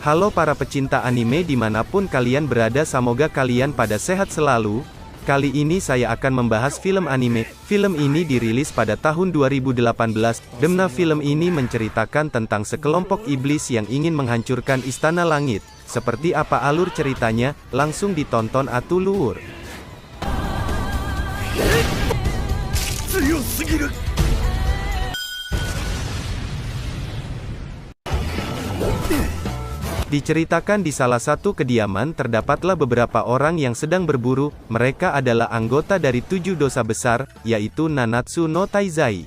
Halo para pecinta anime dimanapun kalian berada, semoga kalian pada sehat selalu. Kali ini saya akan membahas film anime. Film ini dirilis pada tahun 2018. Demna film ini menceritakan tentang sekelompok iblis yang ingin menghancurkan istana langit. Seperti apa alur ceritanya? Langsung ditonton atuh luhur. Diceritakan di salah satu kediaman terdapatlah beberapa orang yang sedang berburu. Mereka adalah anggota dari 7 dosa besar, yaitu Nanatsu no Taizai.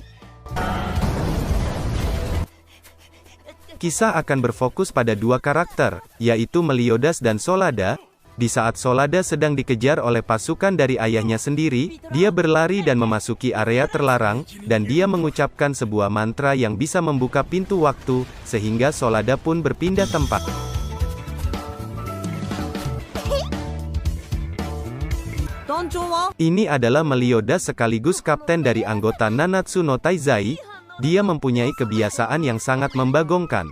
Kisah akan berfokus pada dua karakter, yaitu Meliodas dan Solada. Di saat Solada sedang dikejar oleh pasukan dari ayahnya sendiri, dia berlari dan memasuki area terlarang, dan dia mengucapkan sebuah mantra yang bisa membuka pintu waktu, sehingga Solada pun berpindah tempat. Ini adalah Meliodas sekaligus kapten dari anggota Nanatsu no Taizai. Dia mempunyai kebiasaan yang sangat membagongkan.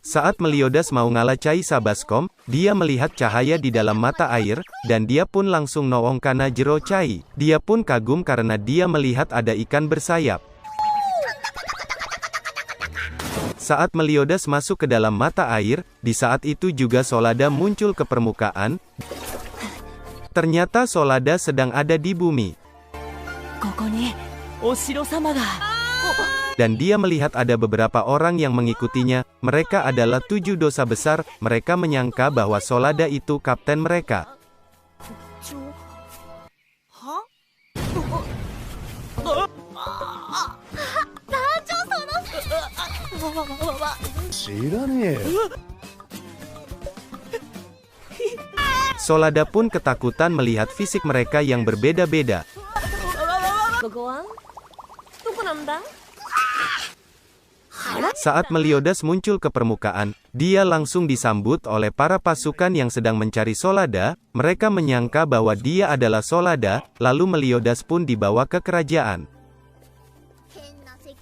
Saat Meliodas mau ngalacai Sabaskom, dia melihat cahaya di dalam mata air, dan dia pun langsung noong kana jero cai. Dia pun kagum karena dia melihat ada ikan bersayap. Saat Meliodas masuk ke dalam mata air, di saat itu juga Solada muncul ke permukaan. Ternyata Solada sedang ada di bumi. Dan dia melihat ada beberapa orang yang mengikutinya. Mereka adalah 7 dosa besar. Mereka menyangka bahwa Solada itu kapten mereka. Solada pun ketakutan melihat fisik mereka yang berbeda-beda. Saat Meliodas muncul ke permukaan, dia langsung disambut oleh para pasukan yang sedang mencari Solada. Mereka menyangka bahwa dia adalah Solada, lalu Meliodas pun dibawa ke kerajaan.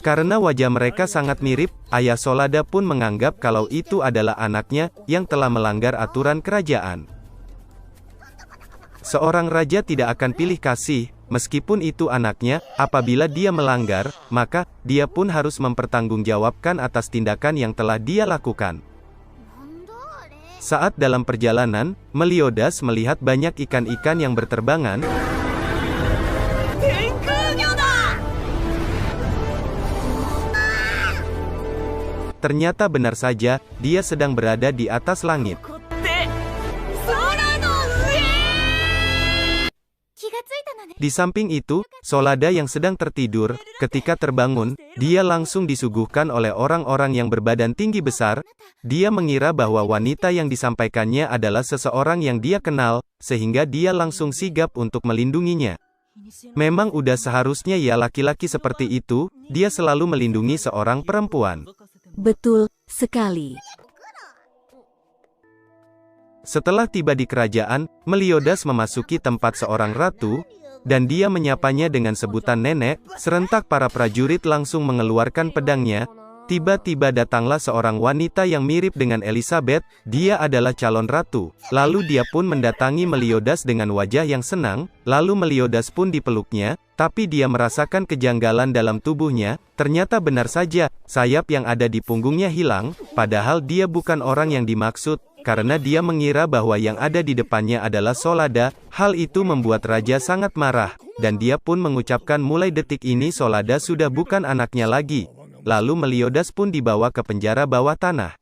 Karena wajah mereka sangat mirip, ayah Solada pun menganggap kalau itu adalah anaknya, yang telah melanggar aturan kerajaan. Seorang raja tidak akan pilih kasih, meskipun itu anaknya. Apabila dia melanggar, maka dia pun harus mempertanggungjawabkan atas tindakan yang telah dia lakukan. Saat dalam perjalanan, Meliodas melihat banyak ikan-ikan yang berterbangan. Ternyata benar saja, dia sedang berada di atas langit. Di samping itu, Solada yang sedang tertidur, ketika terbangun, dia langsung disuguhkan oleh orang-orang yang berbadan tinggi besar. Dia mengira bahwa wanita yang disampaikannya adalah seseorang yang dia kenal, sehingga dia langsung sigap untuk melindunginya. Memang udah seharusnya ya laki-laki seperti itu, dia selalu melindungi seorang perempuan. Betul sekali. Setelah tiba di kerajaan, Meliodas memasuki tempat seorang ratu, dan dia menyapanya dengan sebutan nenek. Serentak para prajurit langsung mengeluarkan pedangnya. Tiba-tiba datanglah seorang wanita yang mirip dengan Elizabeth. Dia adalah calon ratu. Lalu dia pun mendatangi Meliodas dengan wajah yang senang. Lalu Meliodas pun dipeluknya, tapi dia merasakan kejanggalan dalam tubuhnya. Ternyata benar saja, sayap yang ada di punggungnya hilang, padahal dia bukan orang yang dimaksud. Karena dia mengira bahwa yang ada di depannya adalah Solada. Hal itu membuat raja sangat marah, dan dia pun mengucapkan mulai detik ini Solada sudah bukan anaknya lagi. Lalu Meliodas pun dibawa ke penjara bawah tanah.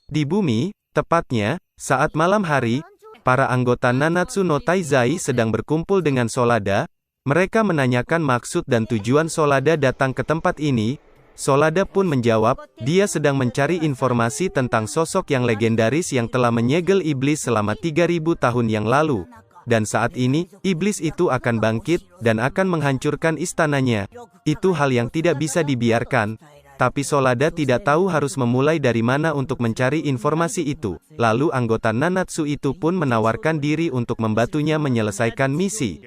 Di bumi, tepatnya, saat malam hari, para anggota Nanatsu no Taizai sedang berkumpul dengan Solada. Mereka menanyakan maksud dan tujuan Solada datang ke tempat ini. Solada pun menjawab, dia sedang mencari informasi tentang sosok yang legendaris yang telah menyegel iblis selama 3000 tahun yang lalu. Dan saat ini, iblis itu akan bangkit, dan akan menghancurkan istananya. Itu hal yang tidak bisa dibiarkan. Tapi Solada tidak tahu harus memulai dari mana untuk mencari informasi itu. Lalu anggota Nanatsu itu pun menawarkan diri untuk membantunya menyelesaikan misi.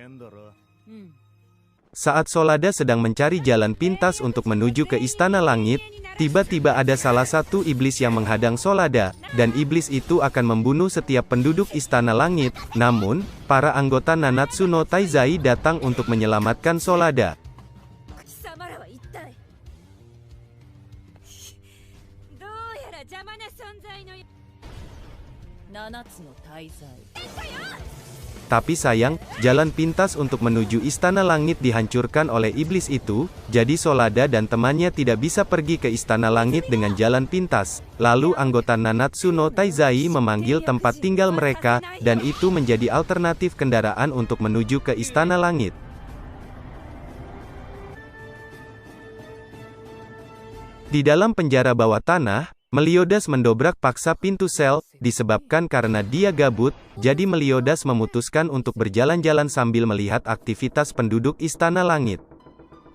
Saat Solada sedang mencari jalan pintas untuk menuju ke Istana Langit, tiba-tiba ada salah satu iblis yang menghadang Solada, dan iblis itu akan membunuh setiap penduduk Istana Langit. Namun, para anggota Nanatsu no Taizai datang untuk menyelamatkan Solada. Tapi sayang, jalan pintas untuk menuju Istana Langit dihancurkan oleh iblis itu, jadi Solada dan temannya tidak bisa pergi ke Istana Langit dengan jalan pintas. Lalu anggota Nanatsu no Taizai memanggil tempat tinggal mereka, dan itu menjadi alternatif kendaraan untuk menuju ke Istana Langit. Di dalam penjara bawah tanah, Meliodas mendobrak paksa pintu sel, disebabkan karena dia gabut, jadi Meliodas memutuskan untuk berjalan-jalan sambil melihat aktivitas penduduk Istana Langit.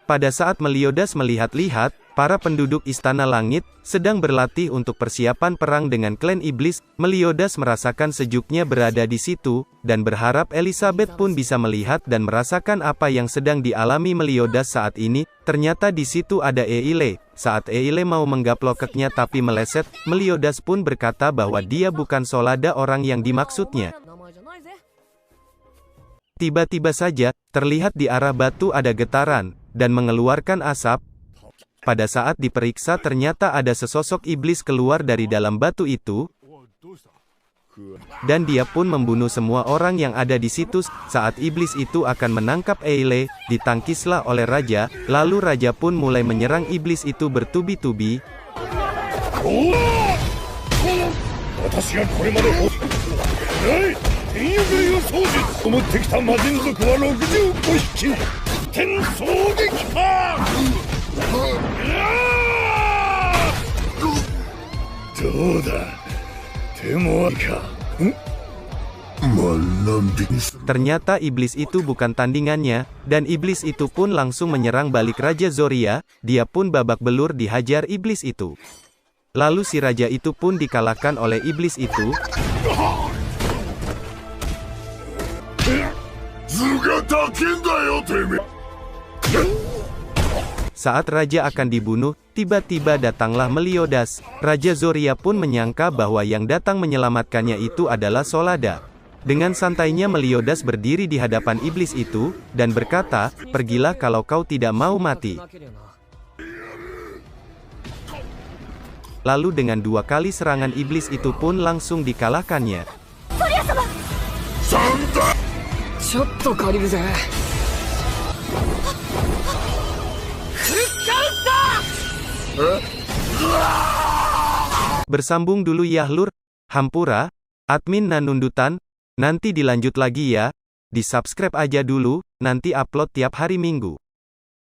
Pada saat Meliodas melihat-lihat, para penduduk Istana Langit sedang berlatih untuk persiapan perang dengan klan iblis. Meliodas merasakan sejuknya berada di situ, dan berharap Elizabeth pun bisa melihat dan merasakan apa yang sedang dialami Meliodas saat ini. Ternyata di situ ada Eile. Saat Eile mau menggaploknya tapi meleset, Meliodas pun berkata bahwa dia bukan Solada orang yang dimaksudnya. Tiba-tiba saja, terlihat di arah batu ada getaran, dan mengeluarkan asap. Pada saat diperiksa ternyata ada sesosok iblis keluar dari dalam batu itu, dan dia pun membunuh semua orang yang ada di situ. Saat iblis itu akan menangkap Eile, ditangkislah oleh raja, lalu raja pun mulai menyerang iblis itu bertubi-tubi. Ternyata iblis itu bukan tandingannya, dan iblis itu pun langsung menyerang balik Raja Zoria. Dia pun babak belur dihajar iblis itu. Lalu si raja itu pun dikalahkan oleh iblis itu. Saat raja akan dibunuh, tiba-tiba datanglah Meliodas. Raja Zoria pun menyangka bahwa yang datang menyelamatkannya itu adalah Solada. Dengan santainya Meliodas berdiri di hadapan iblis itu, dan berkata, "Pergilah kalau kau tidak mau mati." Lalu dengan 2 kali serangan iblis itu pun langsung dikalahkannya. Bersambung dulu ya Lur, Hampura, admin Nanundutan, nanti dilanjut lagi ya, di subscribe aja dulu, nanti upload tiap hari Minggu.